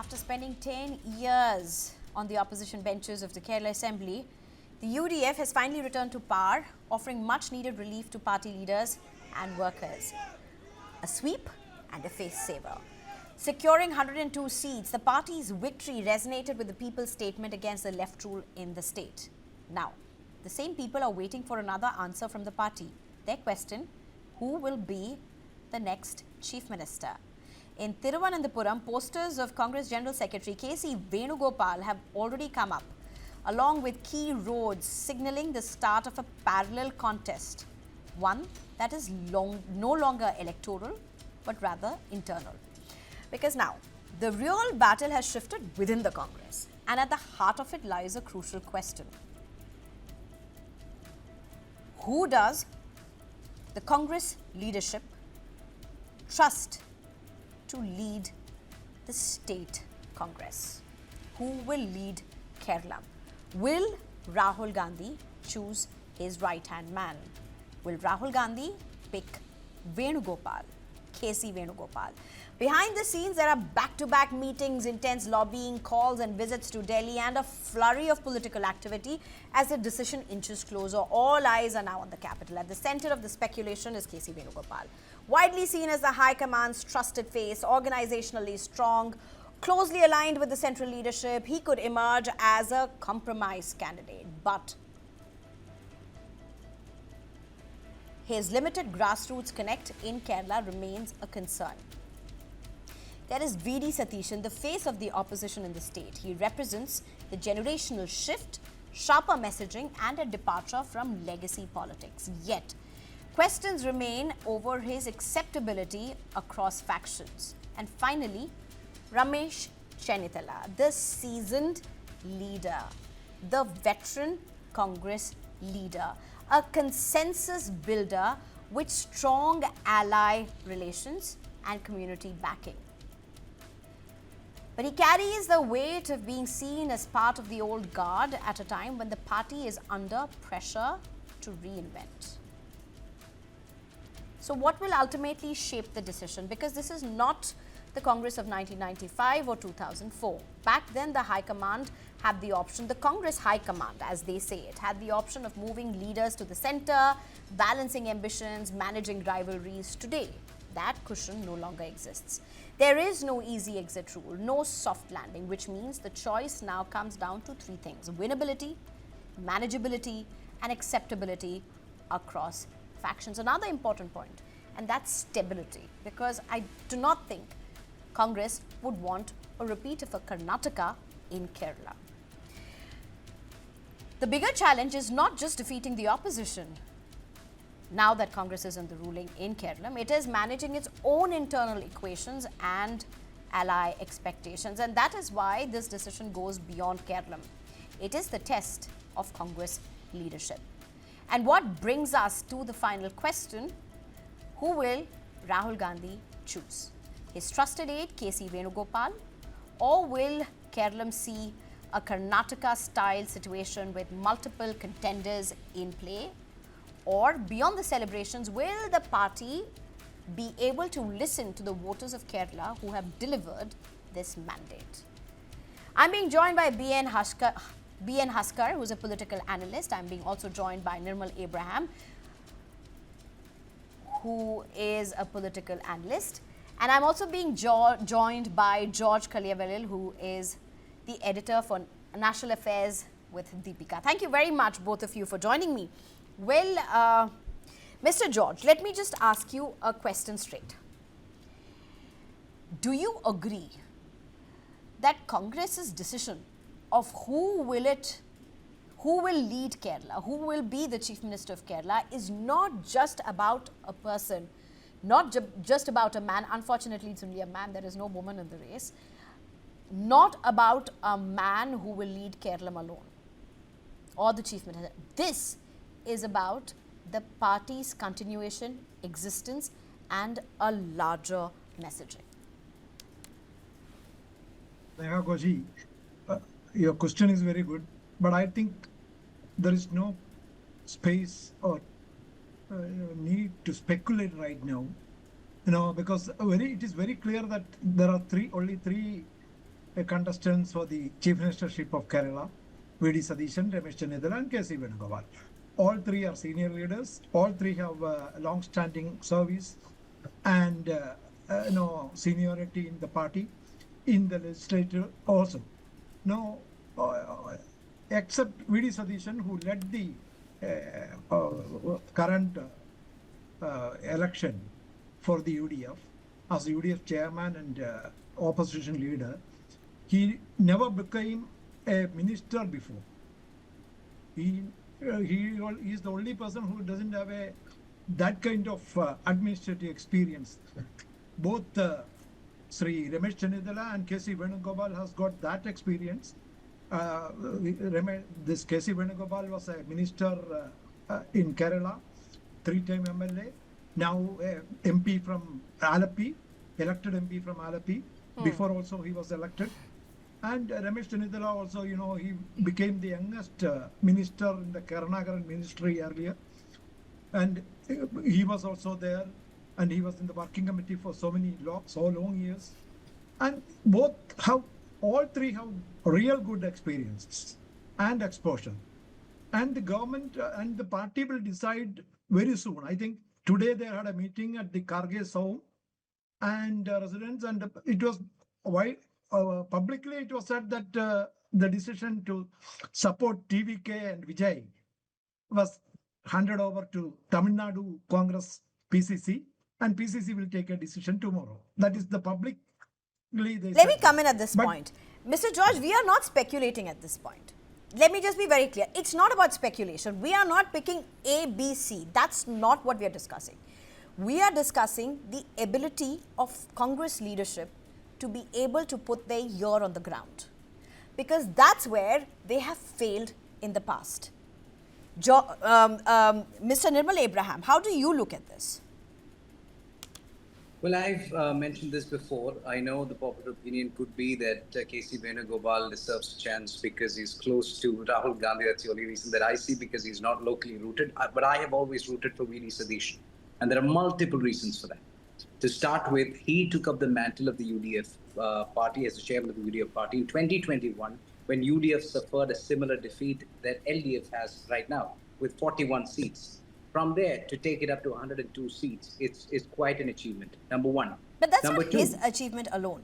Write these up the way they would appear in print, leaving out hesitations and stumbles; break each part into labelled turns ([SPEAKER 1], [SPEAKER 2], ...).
[SPEAKER 1] After spending 10 years on the opposition benches of the Kerala Assembly, the UDF has finally returned to power, offering much needed relief to party leaders and workers. A sweep and a face saver. Securing 102 seats, the party's victory resonated with the people's statement against the left rule in the state. Now, the same people are waiting for another answer from the party. Their question, who will be the next chief minister? In Thiruvananthapuram, posters of Congress General Secretary K C Venugopal have already come up, along with key roads signalling the start of a parallel contest, one that is no longer electoral, but rather internal. Because now, the real battle has shifted within the Congress, and at the heart of it lies a crucial question. Who does the Congress leadership trust to lead the state Congress? Who will lead Kerala? Will Rahul Gandhi choose his right-hand man? Will Rahul Gandhi pick Venugopal, K C Venugopal? Behind the scenes, there are back-to-back meetings, intense lobbying, calls and visits to Delhi, and a flurry of political activity as the decision inches closer. All eyes are now on the capital. At the center of the speculation is K C Venugopal. Widely seen as the High Command's trusted face, organizationally strong, closely aligned with the central leadership, he could emerge as a compromise candidate. But his limited grassroots connect in Kerala remains a concern. There is V D Satheesan, the face of the opposition in the state. He represents the generational shift, sharper messaging and a departure from legacy politics. Yet, questions remain over his acceptability across factions. And finally, Ramesh Chennithala, the seasoned leader, the veteran Congress leader, a consensus builder with strong ally relations and community backing. But he carries the weight of being seen as part of the old guard at a time when the party is under pressure to reinvent. So what will ultimately shape the decision? Because this is not the Congress of 1995 or 2004. Back then, the High Command had the option, the Congress High Command, as they say it, had the option of moving leaders to the center, balancing ambitions, managing rivalries. Today, that cushion no longer exists. There is no easy exit rule, no soft landing, which means the choice now comes down to three things: winnability, manageability, and acceptability across factions. Another important point, and that's stability, because I do not think Congress would want a repeat of a Karnataka in Kerala. The bigger challenge is not just defeating the opposition. Now that Congress is in the ruling in Kerala, it is managing its own internal equations and ally expectations. And that is why this decision goes beyond Kerala. It is the test of Congress leadership. And what brings us to the final question: who will Rahul Gandhi choose? His trusted aide, K C Venugopal, or will Keralam see a Karnataka-style situation with multiple contenders in play? Or beyond the celebrations, will the party be able to listen to the voters of Kerala who have delivered this mandate? I'm being joined by B.N. Haskar, who's a political analyst. I'm being also joined by Nirmal Abraham, who is a political analyst. And I'm also being joined by George Kaliavelil, who is the editor for National Affairs with Deepika. Thank you very much, both of you, for joining me. Well, Mr. George, let me just ask you a question straight. Do you agree that Congress's decision of who will lead Kerala, who will be the Chief Minister of Kerala, is not just about a person, not just about a man? Unfortunately, it's only a man. There is no woman in the race. Not about a man who will lead Kerala alone or the Chief Minister. This is about the party's continuation, existence, and a larger messaging.
[SPEAKER 2] Neha Goji, your question is very good, but I think there is no space or need to speculate right now, because it is very clear that there are only three contestants for the chief ministership of Kerala, V D Satheesan, Ramesh Chennithala, and K C Venugopal. All three are senior leaders. All three have long-standing service and seniority in the party, in the legislature also. No, except V D Satheesan, who led the current election for the UDF as UDF chairman and opposition leader, he never became a minister before. He is the only person who doesn't have that kind of administrative experience. Both Sri Ramesh Chennithala and K C Venugopal has got that experience. This K C Venugopal was a minister in Kerala, 3-time MLA, now MP from Alapi, elected MP from Alapi. Before also he was elected. And Ramesh Chennithala also, he became the youngest minister in the Karnataka ministry earlier. And he was also there, and he was in the working committee for so long years. And all three have real good experiences and exposure. And the government and the party will decide very soon. I think today they had a meeting at the Karge's home and residents, and it was publicly it was said that the decision to support TVK and Vijay was handed over to Tamil Nadu Congress PCC, and PCC will take a decision tomorrow. That is the publicly they
[SPEAKER 1] Let me come in at this point. Mr. George, we are not speculating at this point. Let me just be very clear. It's not about speculation. We are not picking A, B, C. That's not what we are discussing. We are discussing the ability of Congress leadership to be able to put their ear on the ground, because that's where they have failed in the past. Mr. Nirmal Abraham, how do you look at this?
[SPEAKER 3] Well, I've mentioned this before. I know the popular opinion could be that K C Venugopal deserves a chance because he's close to Rahul Gandhi. That's the only reason that I see, because he's not locally rooted. But I have always rooted for V D Satheesan. And there are multiple reasons for that. To start with, he took up the mantle of the UDF party as the chairman of the UDF party in 2021, when UDF suffered a similar defeat that LDF has right now, with 41 seats. From there, to take it up to 102 seats, it's quite an achievement, number one.
[SPEAKER 1] But that's
[SPEAKER 3] number
[SPEAKER 1] not
[SPEAKER 3] two,
[SPEAKER 1] his achievement alone.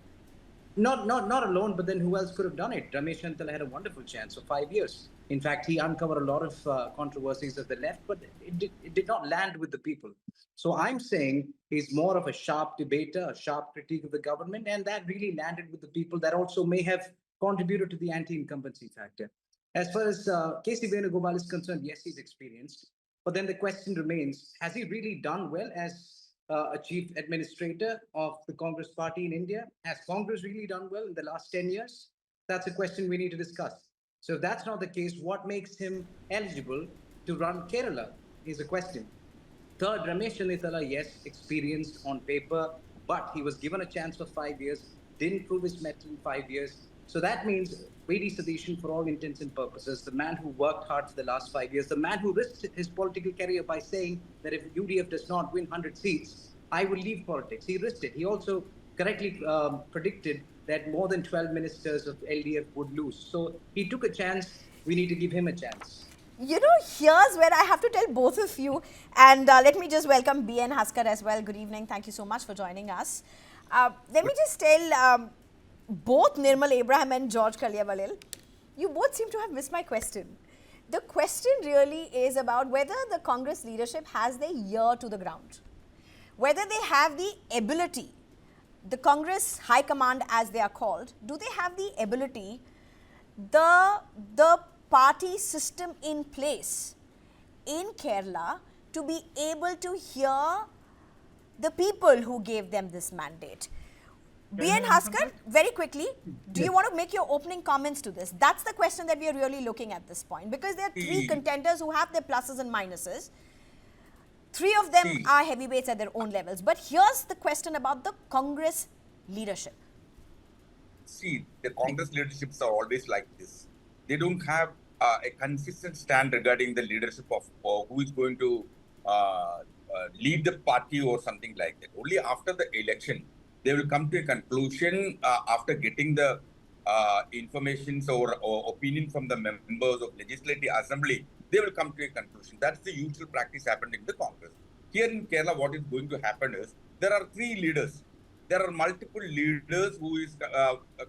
[SPEAKER 3] Not alone, but then who else could have done it? Ramesh Chennithala had a wonderful chance for 5 years. In fact, he uncovered a lot of controversies of the left, but it did not land with the people. So I'm saying he's more of a sharp debater, a sharp critique of the government, and that really landed with the people. That also may have contributed to the anti-incumbency factor. As far as K C Venugopal is concerned, yes, he's experienced. But then the question remains, has he really done well as a chief administrator of the Congress party in India? Has Congress really done well in the last 10 years? That's a question we need to discuss. So if that's not the case, what makes him eligible to run Kerala is a question. Third, Ramesh Chennithala, yes, experienced on paper, but he was given a chance for 5 years, didn't prove his mettle in 5 years. So that means V D Satheesan, for all intents and purposes, the man who worked hard for the last 5 years, the man who risked his political career by saying that if UDF does not win 100 seats, I will leave politics. He risked it. He also correctly predicted that more than 12 ministers of LDF would lose. So he took a chance. We need to give him a chance.
[SPEAKER 1] You know, here's where I have to tell both of you, and let me just welcome B.N. Haskar as well. Good evening. Thank you so much for joining us. Let me just tell both Nirmal Abraham and George Kalyavalil, you both seem to have missed my question. The question really is about whether the Congress leadership has their ear to the ground, whether they have the ability, the Congress High Command as they are called, do they have the ability, the party system in place in Kerala to be able to hear the people who gave them this mandate? B.N. Haskar, very quickly, do you want to make your opening comments to this? That's the question that we are really looking at this point, because there are three contenders who have their pluses and minuses. Three of them are heavyweights at their own levels. But here's the question about the Congress leadership.
[SPEAKER 4] See, the Congress leaderships are always like this. They don't have a consistent stand regarding the leadership of who is going to lead the party or something like that. Only after the election, they will come to a conclusion after getting the informations or opinion from the members of legislative assembly, they will come to a conclusion. That's the usual practice happened in the Congress. Here in Kerala, what is going to happen is there are three leaders. There are multiple leaders who is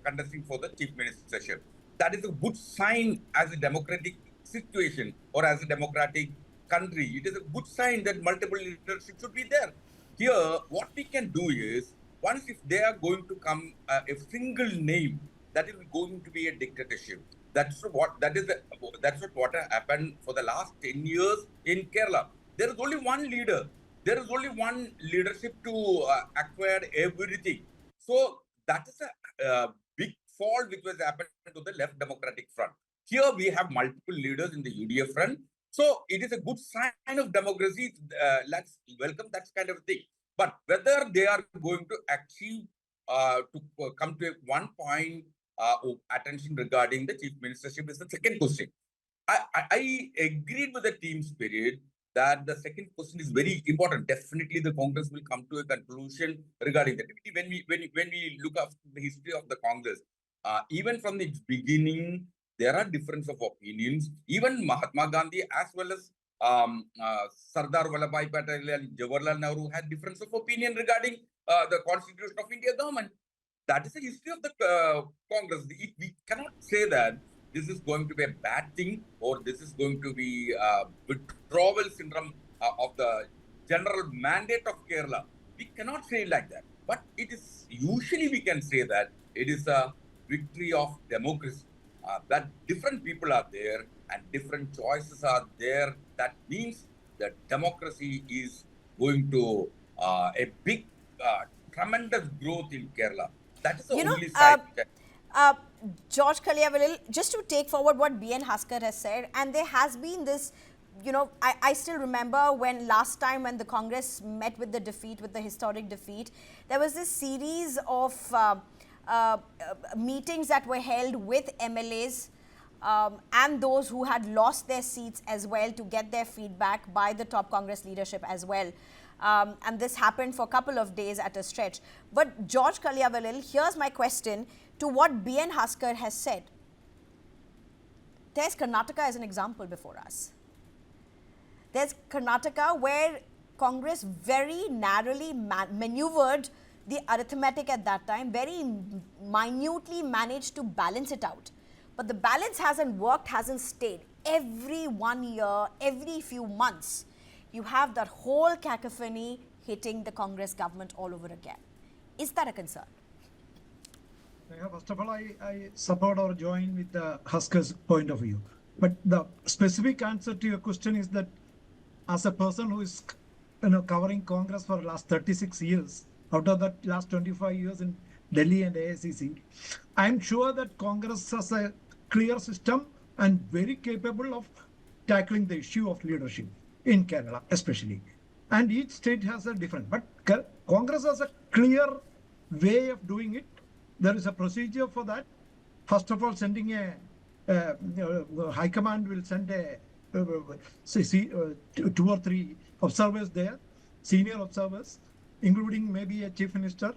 [SPEAKER 4] contesting for the chief ministership. That is a good sign as a democratic situation or as a democratic country. It is a good sign that multiple leadership should be there. Here, what we can do is, once if they are going to come a single name, that is going to be a dictatorship. That's what happened for the last 10 years in Kerala. There is only one leader. There is only one leadership to acquire everything. So that is a big fault which was happened to the left democratic front. Here we have multiple leaders in the UDF front. So it is a good sign of democracy. Let's welcome that kind of thing. But whether they are going to achieve to come to one point of attention regarding the chief ministership is the second question. I agreed with the team spirit that the second question is very important. Definitely, the Congress will come to a conclusion regarding that. When we look at the history of the Congress, even from its beginning, there are difference of opinions. Even Mahatma Gandhi as well as Sardar Vallabhbhai Patel and Jawaharlal Nehru had difference of opinion regarding the Constitution of India government. That is the history of the Congress. We cannot say that this is going to be a bad thing or this is going to be withdrawal syndrome of the general mandate of Kerala. We cannot say like that. But it is usually we can say that it is a victory of democracy. That different people are there and different choices are there. That means that democracy is going to a big, tremendous growth in Kerala. That is the only side.
[SPEAKER 1] George Kaliavalil, just to take forward what B.N. Haskar has said, and there has been this, I still remember when last time when the Congress met with the defeat, with the historic defeat, there was this series of meetings that were held with MLAs and those who had lost their seats as well to get their feedback by the top Congress leadership as well. And this happened for a couple of days at a stretch. But George Kaliavalil, here's my question to what B.N. Haskar has said. There's Karnataka as an example before us. There's Karnataka where Congress very narrowly maneuvered the arithmetic at that time, very minutely managed to balance it out. But the balance hasn't worked, hasn't stayed. Every 1 year, every few months, you have that whole cacophony hitting the Congress government all over again. Is that a concern?
[SPEAKER 2] First of all, I support or join with the Husker's point of view. But the specific answer to your question is that as a person who is covering Congress for the last 36 years, out of that last 25 years in Delhi and AICC, I'm sure that Congress has a clear system and very capable of tackling the issue of leadership in Kerala especially. And each state has a different, but Congress has a clear way of doing it. There is a procedure for that. First of all, sending High Command will send 2 or 3 observers there, senior observers, including maybe a chief minister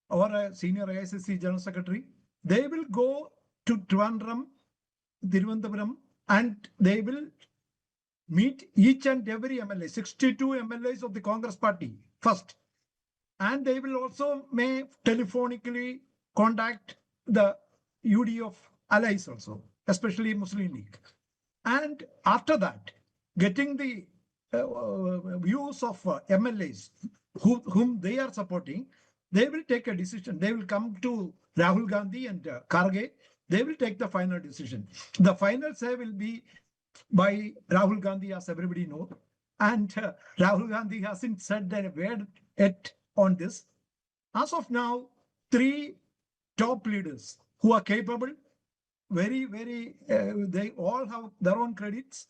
[SPEAKER 2] or a senior AICC general secretary. They will go to Trivandrum, Thiruvananthapuram, and they will meet each and every MLA, 62 MLAs of the Congress party first. And they will also may telephonically contact the UDF allies also, especially Muslim League. And after that, getting the views of MLAs whom they are supporting, they will take a decision. They will come to Rahul Gandhi and Kharge. They will take the final decision. The final say will be by Rahul Gandhi, as everybody knows. And Rahul Gandhi hasn't said a word yet on this. As of now, 3 top leaders who are capable, very, they all have their own credits,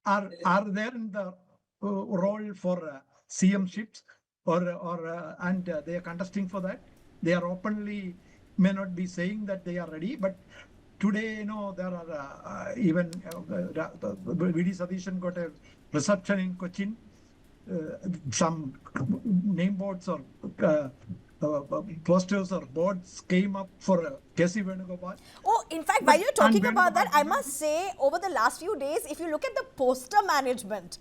[SPEAKER 2] are there in the role for CM ships and they are contesting for that. They are openly, may not be saying that they are ready, but today, there are even V D Satheesan got a reception in Cochin. Some name boards or posters or boards came up for K C Venugopal.
[SPEAKER 1] Oh, in fact,
[SPEAKER 2] But-
[SPEAKER 1] while you're talking
[SPEAKER 2] and
[SPEAKER 1] about that,
[SPEAKER 2] Venugopal
[SPEAKER 1] I must say, over the last few days, if you look at the poster management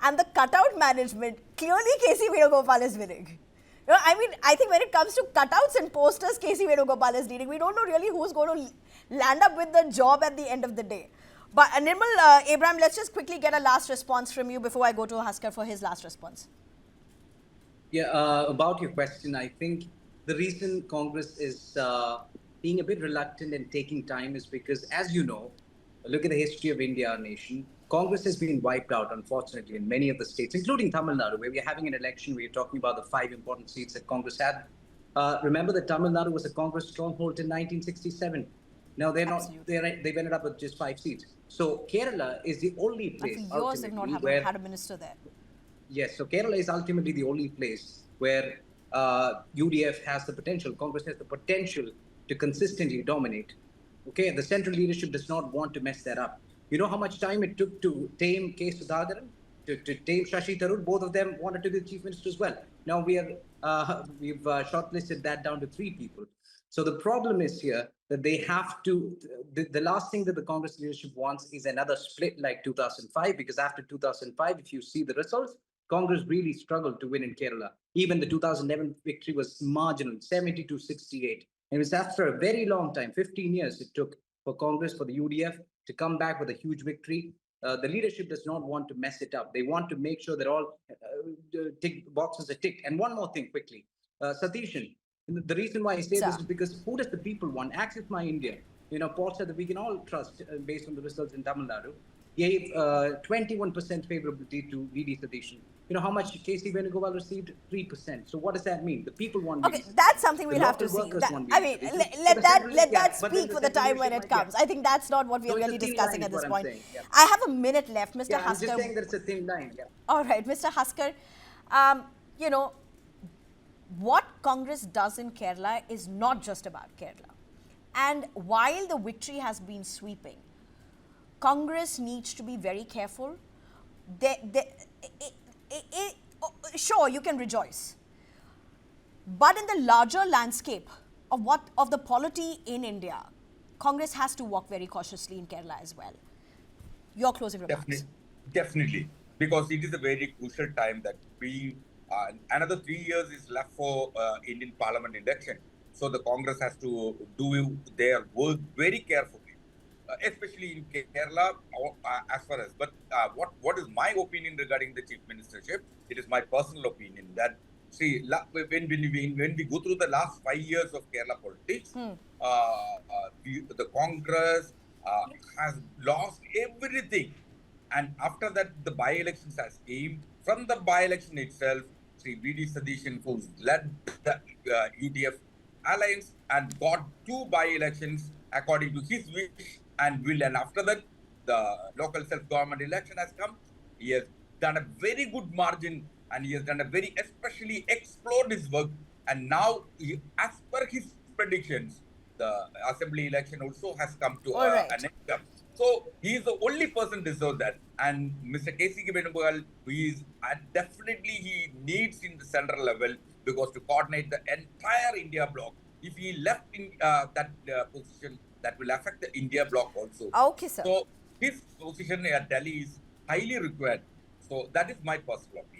[SPEAKER 1] and the cutout management, clearly K C Venugopal is winning. You know, I mean, I think when it comes to cutouts and posters, K C Venugopal is leading. We don't know really who's going to land up with the job at the end of the day. But Nirmal, Abraham, let's just quickly get a last response from you before I go to Haskar for his last response.
[SPEAKER 3] Yeah, about your question, I think the reason Congress is being a bit reluctant and taking time is because, as you know, look at the history of India, our nation. Congress has been wiped out, unfortunately, in many of the states, including Tamil Nadu, where we're having an election where you're talking about the 5 important seats that Congress had. Remember that Tamil Nadu was a Congress stronghold in 1967. Now they're not. They've ended up with just 5 seats. So Kerala is the only
[SPEAKER 1] And
[SPEAKER 3] place
[SPEAKER 1] for years, they've not
[SPEAKER 3] ultimately
[SPEAKER 1] had a minister there.
[SPEAKER 3] Yes, so Kerala is ultimately the only place where UDF has the potential, Congress has the potential to consistently dominate. Okay, the central leadership does not want to mess that up. You know how much time it took to tame K. Sudhakaran, to tame Shashi Tharoor? Both of them wanted to be the chief minister as well. Now we've shortlisted that down to 3 people. So the problem is here that they have to, the last thing that the Congress leadership wants is another split like 2005, because after 2005, if you see the results, Congress really struggled to win in Kerala. Even the 2011 victory was marginal, 70 to 68. And it was after a very long time, 15 years it took for Congress, for the UDF to come back with a huge victory. The leadership does not want to mess it up. They want to make sure that all tick boxes are ticked. And one more thing quickly, Satheesan, the reason why I say this is because who does the people want? Access My India, you know, Paul said that we can all trust based on the results in Tamil Nadu, gave 21% favorability to V D Satheesan. You know how much K C Venugopal received? 3%. So what does that mean? The people want.
[SPEAKER 1] Okay, that's something we'll have to see. I mean, let that speak for the time when it comes. I think that's not what we are really discussing at this point. I have a minute left, Mr. Haskar.
[SPEAKER 3] I'm just saying that it's a thin line. Yeah.
[SPEAKER 1] All right, Mr. Haskar, you know, what Congress does in Kerala is not just about Kerala. And while the victory has been sweeping, Congress needs to be very careful. Sure, you can rejoice. But in the larger landscape of the polity in India, Congress has to walk very cautiously in Kerala as well. Your closing remarks.
[SPEAKER 4] Definitely. Because it is a very crucial time that another 3 years is left for Indian Parliament election. So the Congress has to do their work very carefully. Especially in Kerala, as far as. But what is my opinion regarding the chief ministership? It is my personal opinion that, see, when we go through the last 5 years of Kerala politics, the Congress has lost everything. And after that, the by-elections has came. From the by-election itself, see, V D Satheesan, who's led the UDF alliance and got 2 by-elections according to his wish and will. And after that, the local self-government election has come. He has done a very good margin and he has done a very, especially explored his work. And now, as per his predictions, the assembly election also has come to an end. So he is the only person deserve that. And Mr. K C Venugopal, who is definitely he needs in the central level because to coordinate the entire India bloc. If he left in that position, that will affect the India bloc also.
[SPEAKER 1] Okay, sir.
[SPEAKER 4] So his position at Delhi is highly required. So that is my personal opinion.